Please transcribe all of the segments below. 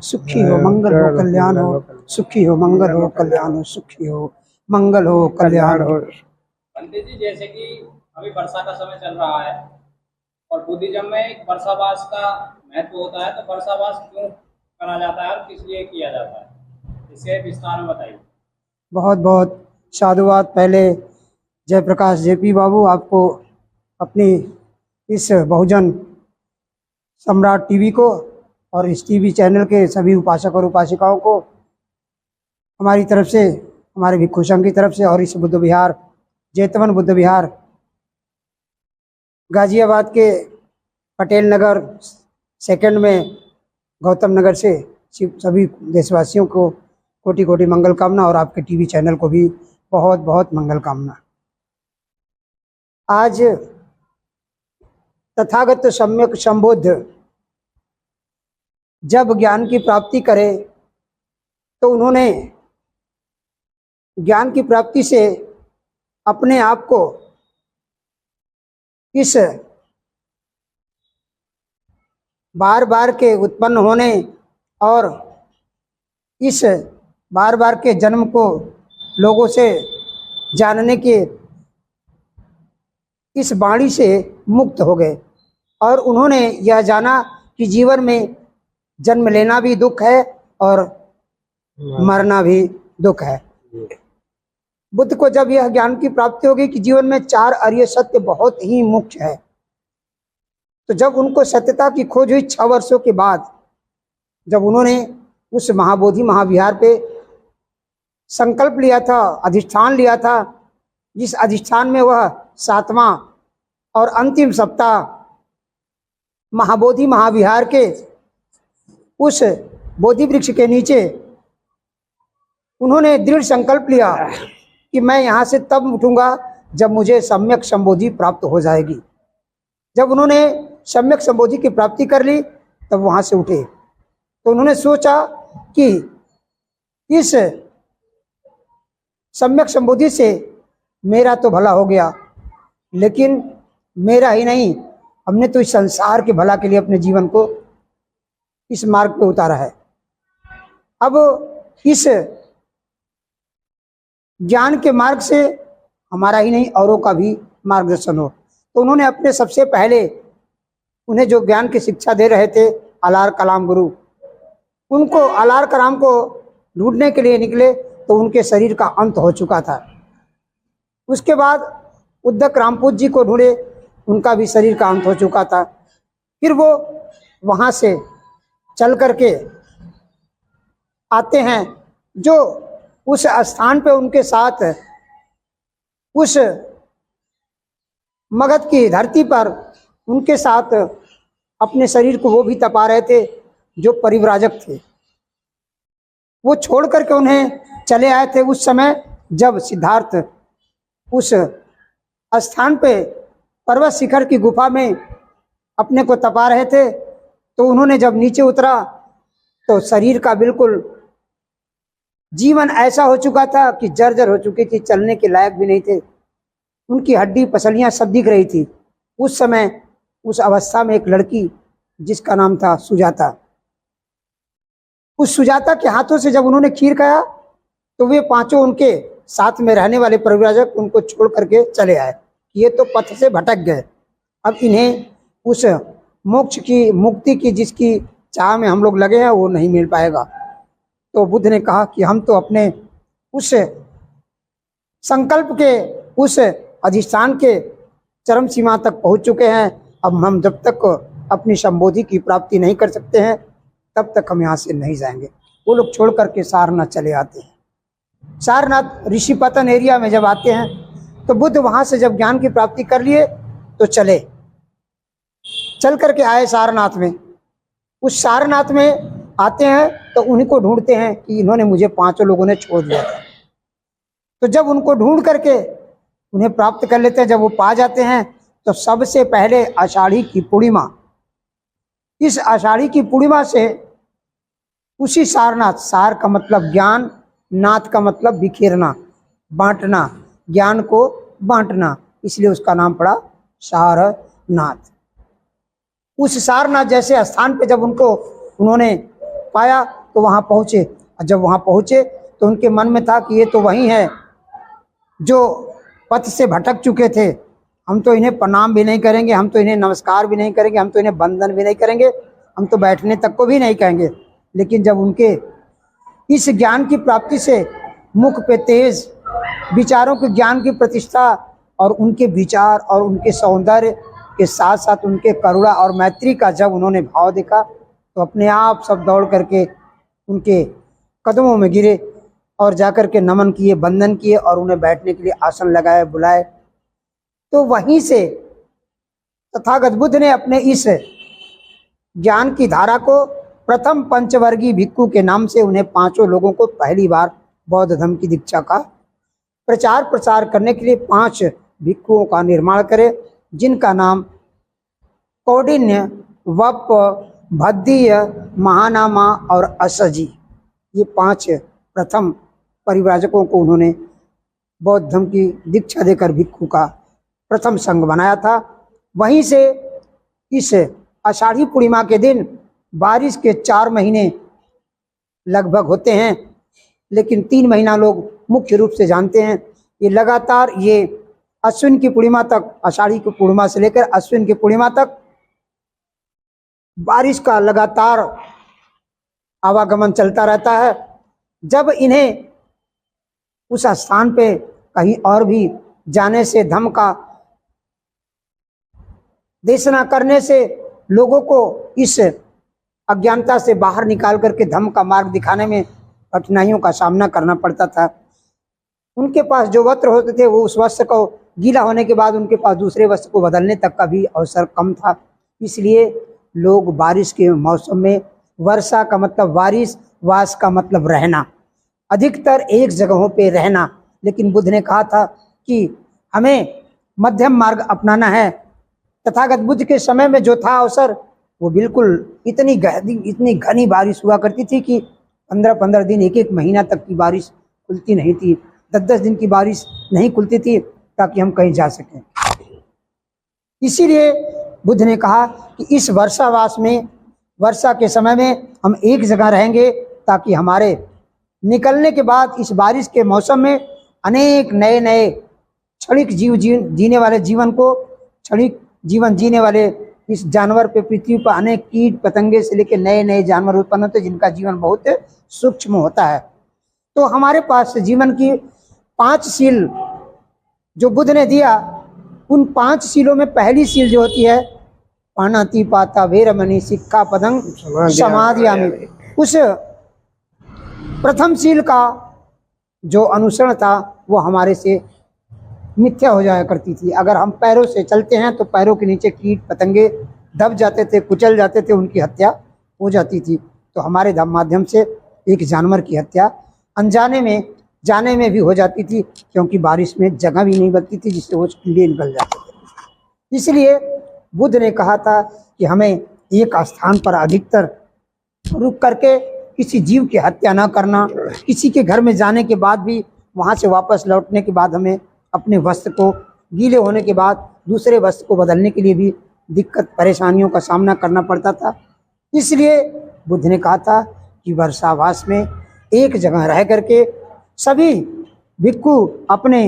सुखी हो, मंगल हो, कल्याण हो, सुखी हो, मंगल हो, कल्याण हो, सुखी हो, मंगल हो, कल्याण हो। पंडित जी, जैसे कि अभी वर्षा का समय चल रहा है और बुद्धिज्म में एक वर्षावास का महत्व होता है, तो वर्षावास क्यों करा जाता है और किस लिए किया जाता है, इसे विस्तार में बताइए। बहुत बहुत साधुवाद। पहले जयप्रकाश जेपी बाबू आपको अपनी इस बहुजन सम्राट टीवी को और इस टीवी चैनल के सभी उपासक और उपासिकाओं को हमारी तरफ से, हमारे भिक्षु संघ की तरफ से और इस बुद्ध विहार जेतवन बुद्ध विहार गाजियाबाद के पटेल नगर सेकंड में गौतम नगर से सभी देशवासियों को कोटि कोटि मंगल कामना और आपके टीवी चैनल को भी बहुत बहुत मंगल कामना। आज तथागत सम्यक संबोध जब ज्ञान की प्राप्ति करे तो उन्होंने ज्ञान की प्राप्ति से अपने आप को इस बार बार के उत्पन्न होने और इस बार बार के जन्म को लोगों से जानने के इस वाणी से मुक्त हो गए और उन्होंने यह जाना कि जीवन में जन्म लेना भी दुख है और मरना भी दुख है। बुद्ध को जब यह ज्ञान की प्राप्ति होगी कि जीवन में चार आर्य सत्य बहुत ही मुख्य है, तो जब उनको सत्यता की खोज हुई 6 वर्षों के बाद, जब उन्होंने उस महाबोधि महाविहार पे संकल्प लिया था, अधिष्ठान लिया था, जिस अधिष्ठान में वह 7वां और अंतिम सप्ताह महाबोधि महाविहार के उस बोधि वृक्ष के नीचे उन्होंने दृढ़ संकल्प लिया कि मैं यहाँ से तब उठूंगा जब मुझे सम्यक संबोधि प्राप्त हो जाएगी। जब उन्होंने सम्यक संबोधि की प्राप्ति कर ली तब वहाँ से उठे, तो उन्होंने सोचा कि इस सम्यक संबोधि से मेरा तो भला हो गया, लेकिन मेरा ही नहीं, हमने तो इस संसार के भला के लिए अपने जीवन को इस मार्ग पे उतारा है। अब इस ज्ञान के मार्ग से हमारा ही नहीं औरों का भी मार्गदर्शन हो। तो उन्होंने अपने सबसे पहले उन्हें जो ज्ञान की शिक्षा दे रहे थे अलार कलाम गुरु, उनको अलार कलाम को ढूंढने के लिए निकले तो उनके शरीर का अंत हो चुका था। उसके बाद उद्धक रामपूत जी को ढूंढे, उनका भी शरीर का अंत हो चुका था। फिर वो वहाँ से चल करके आते हैं, जो उस स्थान पे उनके साथ उस मगध की धरती पर उनके साथ अपने शरीर को वो भी तपा रहे थे जो परिव्राजक थे। वो छोड़ करके उन्हें चले आए थे उस समय जब सिद्धार्थ उस स्थान पे पर्वत शिखर की गुफा में अपने को तपा रहे थे। तो उन्होंने जब नीचे उतरा तो शरीर का बिल्कुल जीवन ऐसा हो चुका था कि जर्जर हो चुकी थी, चलने के लायक भी नहीं थे, उनकी हड्डी पसलियां सब दिख रही थी। उस समय उस अवस्था में एक लड़की जिसका नाम था सुजाता, उस सुजाता के हाथों से जब उन्होंने खीर खाया तो वे पांचों उनके साथ में रहने वाले परिव्राजक उनको छोड़ करके चले आए। ये तो पथ से भटक गए, अब इन्हें उस मोक्ष की मुक्ति की जिसकी चाह में हम लोग लगे हैं वो नहीं मिल पाएगा। तो बुद्ध ने कहा कि हम तो अपने उस संकल्प के उस अधिष्ठान के चरम सीमा तक पहुंच चुके हैं, अब हम जब तक अपनी संबोधि की प्राप्ति नहीं कर सकते हैं तब तक हम यहाँ से नहीं जाएंगे। वो लोग छोड़ करके सारनाथ चले आते हैं। सारनाथ ऋषिपतन एरिया में जब आते हैं तो बुद्ध वहाँ से जब ज्ञान की प्राप्ति कर लिए तो चल करके आए सारनाथ में। उस सारनाथ में आते हैं तो उन्हीं को ढूंढते हैं कि इन्होंने मुझे पांचों लोगों ने छोड़ दिया था। तो जब उनको ढूंढ करके उन्हें प्राप्त कर लेते हैं, जब वो पा जाते हैं तो सबसे पहले आषाढ़ी की पूर्णिमा, इस आषाढ़ी की पूर्णिमा से उसी सारनाथ, सार का मतलब ज्ञान, नाथ का मतलब बिखेरना, बांटना, ज्ञान को बांटना, इसलिए उसका नाम पड़ा सारनाथ। उस सारनाथ जैसे स्थान पे जब उनको उन्होंने पाया तो वहाँ पहुँचे। और जब वहाँ पहुँचे तो उनके मन में था कि ये तो वही है जो पथ से भटक चुके थे, हम तो इन्हें प्रणाम भी नहीं करेंगे, हम तो इन्हें नमस्कार भी नहीं करेंगे, हम तो इन्हें वंदन भी नहीं करेंगे, हम तो बैठने तक को भी नहीं कहेंगे। लेकिन जब उनके इस ज्ञान की प्राप्ति से मुख पे तेज, विचारों के ज्ञान की प्रतिष्ठा और उनके विचार और उनके सौंदर्य के साथ साथ उनके करुणा और मैत्री का जब उन्होंने भाव देखा तो अपने आप सब दौड़ करके उनके कदमों में गिरे और जाकर के नमन किए, वंदन किए और उन्हें बैठने के लिए आसन लगाए, बुलाए। तो वहीं से तथागत बुद्ध ने अपने इस ज्ञान की धारा को प्रथम पंचवर्गीय भिक्खु के नाम से उन्हें 5 लोगों को पहली बार बौद्ध धर्म की दीक्षा का प्रचार प्रसार करने के लिए 5 भिक्खुओं का निर्माण करे, जिनका नाम कौंडिन्य, वप, भद्दीय, महानामा और असजी, ये 5 प्रथम परिव्राजकों को उन्होंने बौद्ध धर्म की दीक्षा देकर भिक्खु का प्रथम संघ बनाया था। वहीं से इस आषाढ़ी पूर्णिमा के दिन बारिश के 4 महीने लगभग होते हैं, लेकिन 3 महीना लोग मुख्य रूप से जानते हैं। ये लगातार ये अश्विन की पूर्णिमा तक, आषाढ़ी की पूर्णिमा से लेकर अश्विन की पूर्णिमा तक बारिश का लगातार आवागमन चलता रहता है। जब इन्हें उस स्थान पे कहीं और भी जाने से, धम्म का देशना करने से लोगों को इस अज्ञानता से बाहर निकाल करके धम्म का मार्ग दिखाने में कठिनाइयों का सामना करना पड़ता था। उनके पास जो वस्त्र होते थे वो उस वस्त्र को गीला होने के बाद उनके पास दूसरे वस्त्र को बदलने तक का भी अवसर कम था। इसलिए लोग बारिश के मौसम में, वर्षा का मतलब बारिश, वास का मतलब रहना, अधिकतर एक जगहों पे रहना। लेकिन बुद्ध ने कहा था कि हमें मध्यम मार्ग अपनाना है। तथागत बुद्ध के समय में जो था अवसर, वो बिल्कुल इतनी घनी बारिश हुआ करती थी कि 15-15 दिन, 1-1 महीना तक की बारिश खुलती नहीं थी, 10-10 दिन की बारिश नहीं खुलती थी ताकि हम कहीं जा सकें। इसीलिए बुद्ध ने कहा कि इस वर्षावास में, वर्षा के समय में हम एक जगह रहेंगे ताकि हमारे निकलने के बाद इस बारिश के मौसम में अनेक नए नए क्षणिक जीने वाले जीवन को, क्षणिक जीवन जीने वाले इस जानवर पे, पृथ्वी पर अनेक कीट पतंगे से लेकर नए नए जानवर उत्पन्न होते हैं जिनका जीवन बहुत सूक्ष्म होता है। तो हमारे पास जीवन की 5 सील जो बुद्ध ने दिया, उन 5 सीलों में पहली सील जो होती है पाणाति पाता वेरमणि सिक्खा पदं समाधियामि, उस प्रथम सील का जो अनुसरण था वो हमारे से मिथ्या हो जाया करती थी। अगर हम पैरों से चलते हैं तो पैरों के नीचे कीट पतंगे दब जाते थे, कुचल जाते थे, उनकी हत्या हो जाती थी। तो हमारे माध्यम से एक जानवर की हत्या अनजाने में, जाने में भी हो जाती थी, क्योंकि बारिश में जगह भी नहीं बनती थी जिससे वो कीड़े निकल जाते थे। इसलिए बुद्ध ने कहा था कि हमें एक स्थान पर अधिकतर रुक करके किसी जीव की हत्या न करना, किसी के घर में जाने के बाद भी वहाँ से वापस लौटने के बाद हमें अपने वस्त्र को गीले होने के बाद दूसरे वस्त्र को बदलने के लिए भी दिक्कत परेशानियों का सामना करना पड़ता था। इसलिए बुद्ध ने कहा था कि वर्षावास में एक जगह रह करके सभी भिक्खु अपने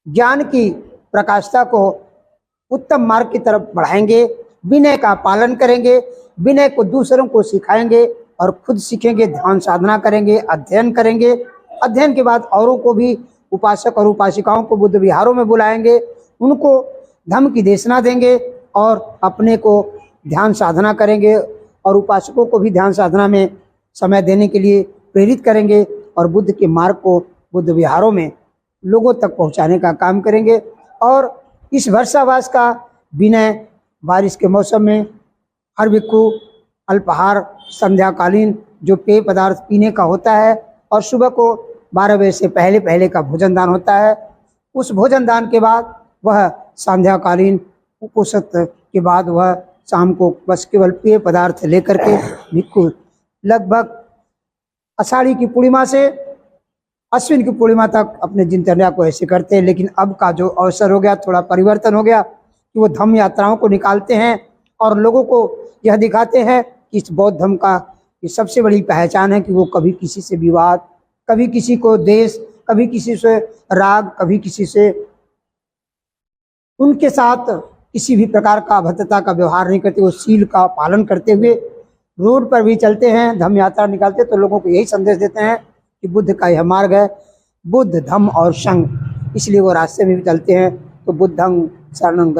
ज्ञान की प्रकाशता को उत्तम मार्ग की तरफ बढ़ाएंगे, विनय का पालन करेंगे, विनय को दूसरों को सिखाएंगे और खुद सीखेंगे, ध्यान साधना करेंगे, अध्ययन करेंगे। अध्ययन के बाद औरों को भी, उपासक और उपासिकाओं को बुद्ध विहारों में बुलाएंगे, उनको धम्म की देशना देंगे और अपने को ध्यान साधना करेंगे और उपासकों को भी ध्यान साधना में समय देने के लिए प्रेरित करेंगे और बुद्ध के मार्ग को बुद्ध विहारों में लोगों तक पहुंचाने का काम करेंगे। और इस वर्षावास का विनय, बारिश के मौसम में हर भिक्खु अल्पाहार, संध्याकालीन जो पेय पदार्थ पीने का होता है, और सुबह को 12 बजे से पहले पहले का भोजन दान होता है। उस भोजन दान के बाद वह संध्याकालीन उपोषित के बाद वह शाम को बस केवल पेय पदार्थ लेकर के भिक्खु लगभग आषाढ़ी की पूर्णिमा से अश्विन की पूर्णिमा तक अपने दिनचर्या को ऐसे करते हैं। लेकिन अब का जो अवसर हो गया, थोड़ा परिवर्तन हो गया कि वो धम्म यात्राओं को निकालते हैं और लोगों को यह दिखाते हैं कि इस बौद्ध धर्म का ये सबसे बड़ी पहचान है कि वो कभी किसी से विवाद, कभी किसी को द्वेष, कभी किसी से राग, कभी किसी से उनके साथ किसी भी प्रकार का अभद्रता का व्यवहार नहीं करते। वो शील का पालन करते हुए रोड पर भी चलते हैं, धम्म यात्रा निकालते तो लोगों को यही संदेश देते हैं कि बुद्ध का यह मार्ग है, बुद्ध धम्म और संघ, इसलिए वो रास्ते में भी चलते हैं। तो बुद्धं शरणं